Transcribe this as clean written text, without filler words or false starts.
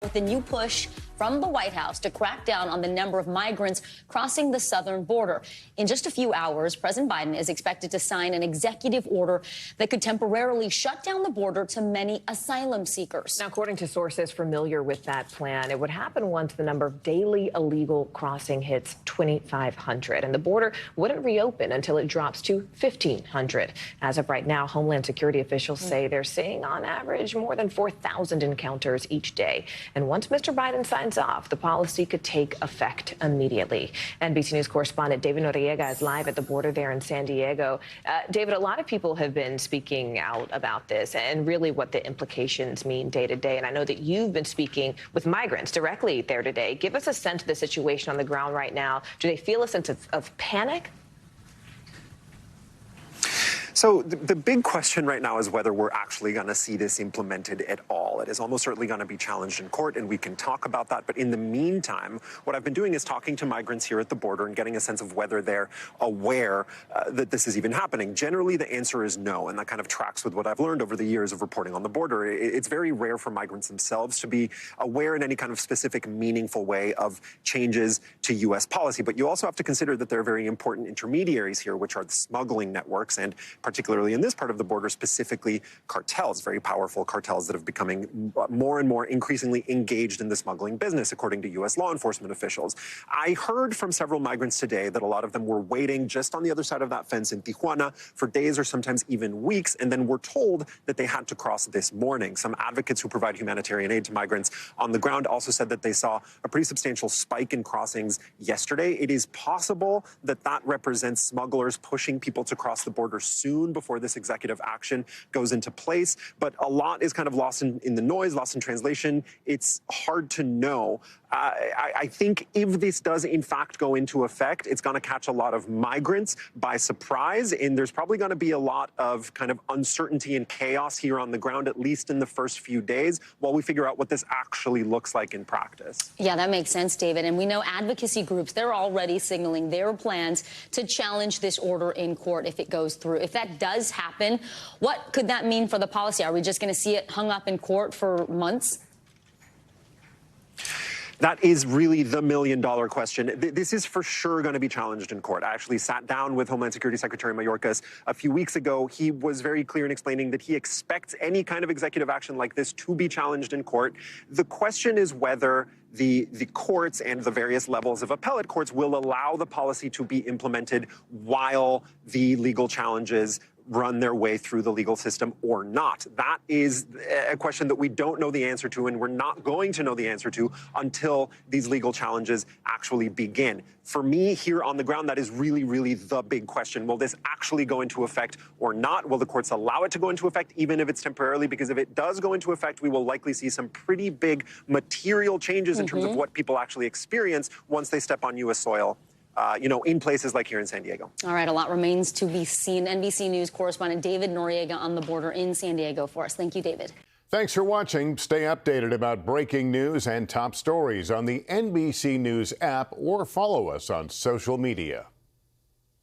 with the new push from the White House to crack down on the number of migrants crossing the southern border. In just a few hours, President Biden is expected to sign an executive order that could temporarily shut down the border to many asylum seekers. Now, according to sources familiar with that plan, it would happen once the number of daily illegal crossing hits 2,500, and the border wouldn't reopen until it drops to 1,500. As of right now, Homeland Security officials say they're seeing on average more than 4,000 encounters each day. And once Mr. Biden signs off, the policy could take effect immediately. NBC News correspondent David Noriega is live at the border there in San Diego. David, a lot of people have been speaking out about this and really what the implications mean day to day. And I know that you've been speaking with migrants directly there today. Give us a sense of the situation on the ground right now. Do they feel a sense of panic? So the big question right now is whether we're actually going to see this implemented at all. It is almost certainly going to be challenged in court, and we can talk about that. But in the meantime, what I've been doing is talking to migrants here at the border and getting a sense of whether they're aware that this is even happening. Generally, the answer is no, and that kind of tracks with what I've learned over the years of reporting on the border. It's very rare for migrants themselves to be aware in any kind of specific, meaningful way of changes to U.S. policy. But you also have to consider that there are very important intermediaries here, which are the smuggling networks, and particularly in this part of the border, specifically cartels, very powerful cartels that are becoming more and more increasingly engaged in the smuggling business, according to U.S. law enforcement officials. I heard from several migrants today that a lot of them were waiting just on the other side of that fence in Tijuana for days or sometimes even weeks, and then were told that they had to cross this morning. Some advocates who provide humanitarian aid to migrants on the ground also said that they saw a pretty substantial spike in crossings yesterday. It is possible that that represents smugglers pushing people to cross the border soon before this executive action goes into place. But a lot is kind of lost in the noise, lost in translation. It's hard to know. I think if this does, in fact, go into effect, it's going to catch a lot of migrants by surprise. And there's probably going to be a lot of kind of uncertainty and chaos here on the ground, at least in the first few days, while we figure out what this actually looks like in practice. Yeah, that makes sense, David. And we know advocacy groups, they're already signaling their plans to challenge this order in court if it goes through. If that does happen, what could that mean for the policy? Are we just going to see it hung up in court for months? That is really the million-dollar question. This is for sure going to be challenged in court. I actually sat down with Homeland Security Secretary Mayorkas a few weeks ago. He was very clear in explaining that he expects any kind of executive action like this to be challenged in court. The question is whether the courts and the various levels of appellate courts will allow the policy to be implemented while the legal challenges run their way through the legal system or not. That is a question that we don't know the answer to, and we're not going to know the answer to until these legal challenges actually begin. For me, here on the ground, that is really, really the big question. Will this actually go into effect or not? Will the courts allow it to go into effect, even if it's temporarily? Because if it does go into effect, we will likely see some pretty big material changes in terms of what people actually experience once they step on U.S. soil. In places like here in San Diego. All right, a lot remains to be seen. NBC News correspondent David Noriega on the border in San Diego for us. Thank you, David. Thanks for watching. Stay updated about breaking news and top stories on the NBC News app or follow us on social media.